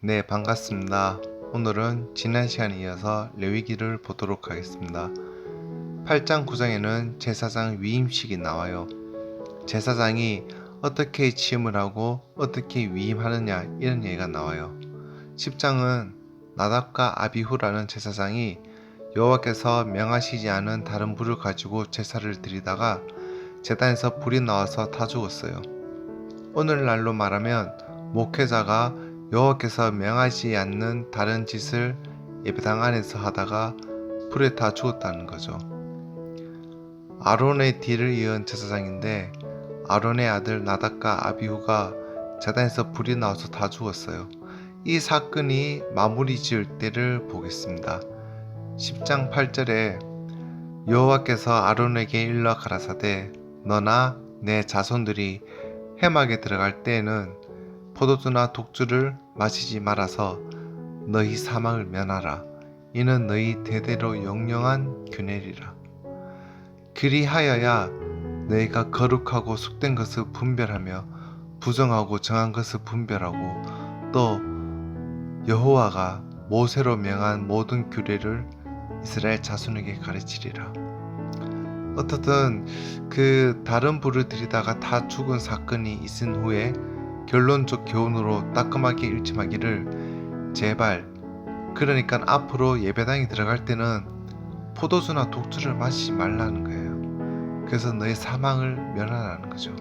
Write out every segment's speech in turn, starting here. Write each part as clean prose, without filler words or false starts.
네, 반갑습니다. 오늘은 지난 시간에 이어서 레위기를 보도록 하겠습니다. 8장 9장에는 제사장 위임식이 나와요. 제사장이 어떻게 취임을 하고 어떻게 위임하느냐 이런 얘기가 나와요. 10장은 나답과 아비후라는 제사장이 여호와께서 명하시지 않은 다른 불을 가지고 제사를 드리다가 제단에서 불이 나와서 다 죽었어요. 오늘날로 말하면 목회자가 여호와께서 명하지 않는 다른 짓을 예배당 안에서 하다가 불에 다 죽었다는 거죠. 아론의 뒤를 이은 제사장인데 아론의 아들 나답과 아비후가 제단에서 불이 나와서 다 죽었어요. 이 사건이 마무리 지을 때를 보겠습니다. 10장 8절에 여호와께서 아론에게 일러 가라사대 너나 내 자손들이 회막에 들어갈 때에는 포도주나 독주를 마시지 말아서 너희 사망을 면하라. 이는 너희 대대로 영영한 규례리라. 그리하여야 너희가 거룩하고 속된 것을 분별하며 부정하고 정한 것을 분별하고 또 여호와가 모세로 명한 모든 규례를 이스라엘 자손에게 가르치리라. 어떻든 그 다른 불을 들이다가 다 죽은 사건이 있은 후에 결론적 교훈으로 따끔하게 일침하기를 제발 그러니까 앞으로 예배당에 들어갈 때는 포도주나 독주를 마시지 말라는 거예요. 그래서 너의 사망을 면하라는 거죠.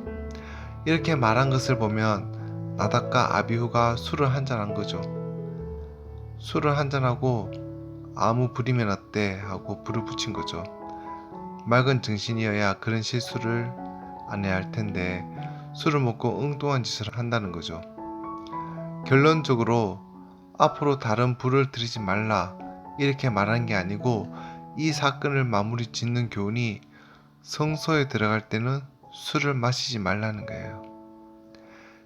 이렇게 말한 것을 보면 나답과 아비후가 술을 한잔한 거죠. 술을 한잔하고 아무 불이면 어때 하고 불을 붙인 거죠. 맑은 정신이어야 그런 실수를 안 해야 할 텐데 술을 먹고 엉뚱한 짓을 한다는 거죠. 결론적으로 앞으로 다른 불을 들이지 말라 이렇게 말한 게 아니고 이 사건을 마무리 짓는 교훈이 성소에 들어갈 때는 술을 마시지 말라는 거예요.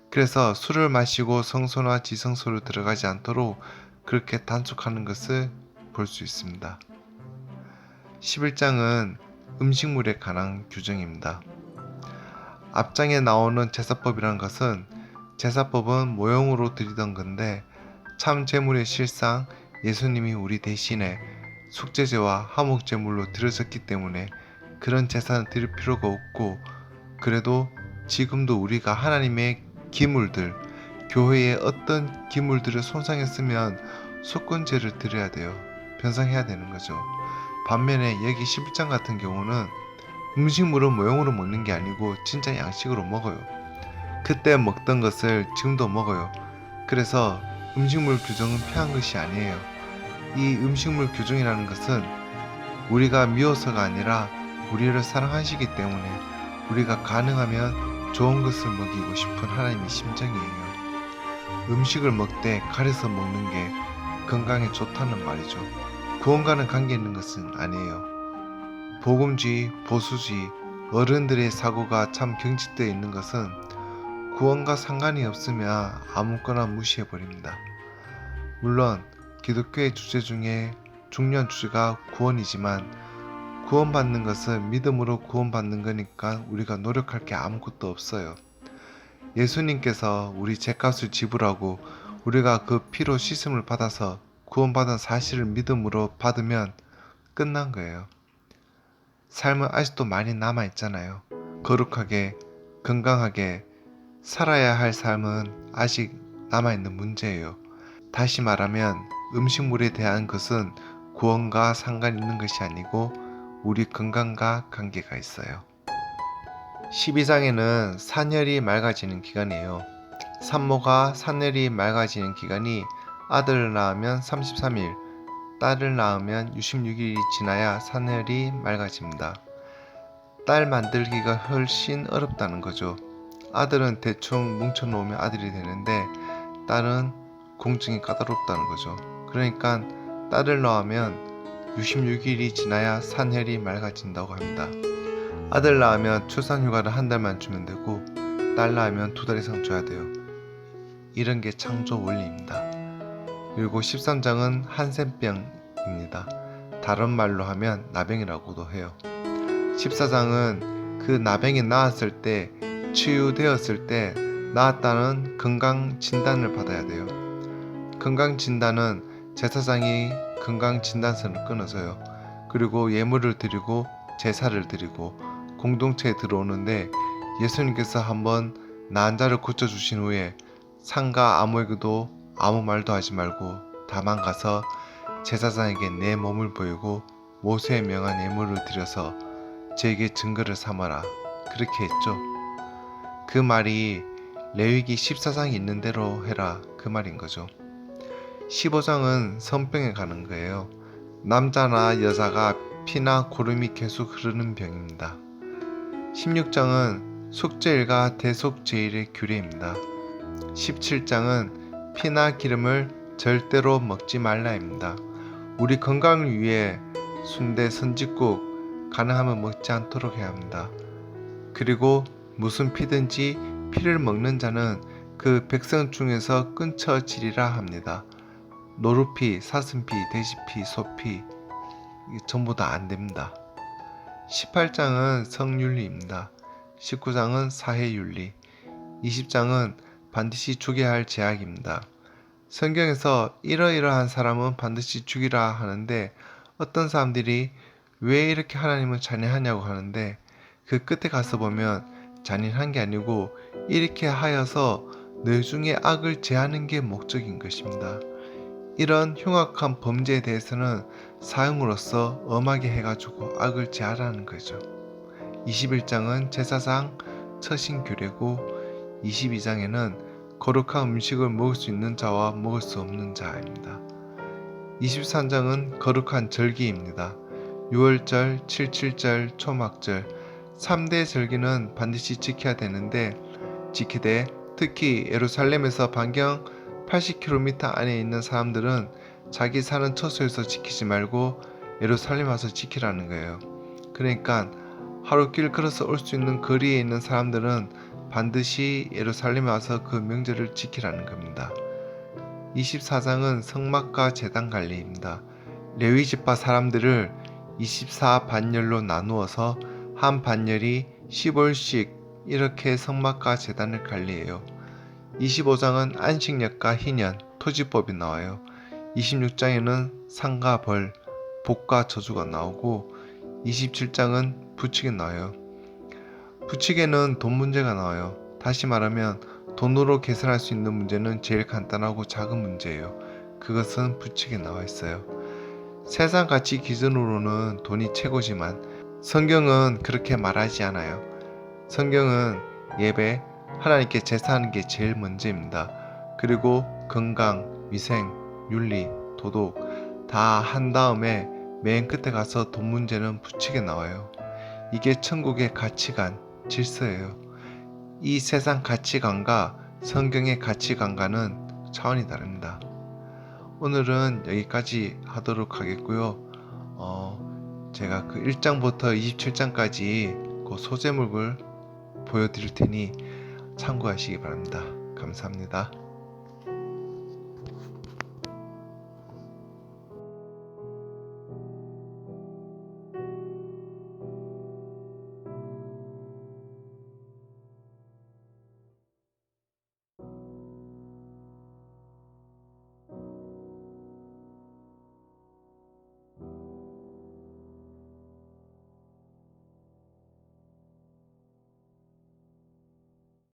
그래서 술을 마시고 성소나 지성소를 들어가지 않도록 그렇게 단속하는 것을 볼 수 있습니다. 11장은 음식물에 관한 규정입니다. 앞장에 나오는 제사법이라는 것은 제사법은 모형으로 드리던 건데 참 제물의 실상 예수님이 우리 대신에 속죄제와 화목제물로 드려졌기 때문에 그런 제사는 드릴 필요가 없고 그래도 지금도 우리가 하나님의 기물들 교회의 어떤 기물들을 손상했으면 속건제를 드려야 돼요. 변상해야 되는 거죠. 반면에 여기 11장 같은 경우는 음식물은 모형으로 먹는 게 아니고 진짜 양식으로 먹어요. 그때 먹던 것을 지금도 먹어요. 그래서 음식물 규정은 폐한 것이 아니에요. 이 음식물 규정이라는 것은 우리가 미워서가 아니라 우리를 사랑하시기 때문에 우리가 가능하면 좋은 것을 먹이고 싶은 하나님의 심정이에요. 음식을 먹되 가려서 먹는 게 건강에 좋다는 말이죠. 구원과는 관계 있는 것은 아니에요. 복음주의, 보수주의, 어른들의 사고가 참 경직되어 있는 것은 구원과 상관이 없으면 아무거나 무시해버립니다. 물론 기독교의 주제 중에 중요한 주제가 구원이지만 구원받는 것은 믿음으로 구원받는 거니까 우리가 노력할 게 아무것도 없어요. 예수님께서 우리 죄값을 지불하고 우리가 그 피로 씻음을 받아서 구원받은 사실을 믿음으로 받으면 끝난 거예요. 삶은 아직도 많이 남아있잖아요. 거룩하게, 건강하게 살아야 할 삶은 아직 남아있는 문제예요. 다시 말하면 음식물에 대한 것은 구원과 상관 있는 것이 아니고 우리 건강과 관계가 있어요. 12장에는 산열이 맑아지는 기간이에요. 산모가 산열이 맑아지는 기간이 아들을 낳으면 33일, 딸을 낳으면 66일이 지나야 산열이 맑아집니다. 딸 만들기가 훨씬 어렵다는 거죠. 아들은 대충 뭉쳐놓으면 아들이 되는데 딸은 공증이 까다롭다는 거죠. 그러니까 딸을 낳으면 66일이 지나야 산열이 맑아진다고 합니다. 아들 낳으면 출산휴가를 한 달만 주면 되고 딸 낳으면 2달 이상 줘야 돼요. 이런 게 창조 원리입니다. 그리고 13장은 한센병입니다. 다른 말로 하면 나병이라고도 해요. 14장은 그 나병이 나았을 때 치유되었을 때 나았다는 건강 진단을 받아야 돼요. 건강진단은 제사장이 건강진단서를 끊어서요. 그리고 예물을 드리고 제사를 드리고 공동체에 들어오는데 예수님께서 한번 나은 자를 고쳐주신 후에 상가 아무에게도 아무 말도 하지 말고 다만 가서 제사장에게 내 몸을 보이고 모세의 명한 예물을 드려서 저에게 증거를 삼아라. 그렇게 했죠. 그 말이 레위기 14장에 있는 대로 해라 그 말인 거죠. 15장은 성병에 가는 거예요. 남자나 여자가 피나 고름이 계속 흐르는 병입니다. 16장은 속죄일과 대속죄일의 규례입니다. 17장은 피나 기름을 절대로 먹지 말라입니다. 우리 건강을 위해 순대, 선짓국 가능하면 먹지 않도록 해야 합니다. 그리고 무슨 피든지 피를 먹는 자는 그 백성 중에서 끊쳐지리라 합니다. 노루피, 사슴피, 돼지피, 소피 전부 다 안됩니다. 18장은 성윤리입니다. 19장은 사해윤리, 20장은 반드시 죽여야 할 제약입니다. 성경에서 이러이러한 사람은 반드시 죽이라 하는데 어떤 사람들이 왜 이렇게 하나님은 잔인하냐고 하는데 그 끝에 가서 보면 잔인한 게 아니고 이렇게 하여서 너 중에 악을 제하는 게 목적인 것입니다. 이런 흉악한 범죄에 대해서는 사형으로서 엄하게 해가지고 악을 제하라는 거죠. 21장은 제사상 처신규례고 22장에는 거룩한 음식을 먹을 수 있는 자와 먹을 수 없는 자입니다. 23장은 거룩한 절기입니다. 6월절, 77절, 초막절 3대 절기는 반드시 지켜야 되는데 지키되 특히 예루살렘에서 반경 80km 안에 있는 사람들은 자기 사는 처소에서 지키지 말고 예루살렘 와서 지키라는 거예요. 그러니까 하루 길 걸어서 올 수 있는 거리에 있는 사람들은 반드시 예루살렘에 와서 그 명절을 지키라는 겁니다. 24장은 성막과 제단 관리입니다. 레위 지파 사람들을 24반열로 나누어서 한 반열이 10월씩 이렇게 성막과 제단을 관리해요. 25장은 안식년과 희년, 토지법이 나와요. 26장에는 상과 벌, 복과 저주가 나오고 27장은 부칙이 나와요. 부칙에는 돈 문제가 나와요. 다시 말하면 돈으로 계산할 수 있는 문제는 제일 간단하고 작은 문제예요. 그것은 부칙에 나와 있어요. 세상 가치 기준으로는 돈이 최고지만 성경은 그렇게 말하지 않아요. 성경은 예배, 하나님께 제사하는 게 제일 먼저입니다. 그리고 건강, 위생, 윤리, 도덕 다 한 다음에 맨 끝에 가서 돈 문제는 부칙에 나와요. 이게 천국의 가치관, 질서예요. 이 세상 가치관과 성경의 가치관과는 차원이 다릅니다. 오늘은 여기까지 하도록 하겠고요. 제가 그 1장부터 27장까지 그 소제목을 보여드릴 테니 참고하시기 바랍니다. 감사합니다.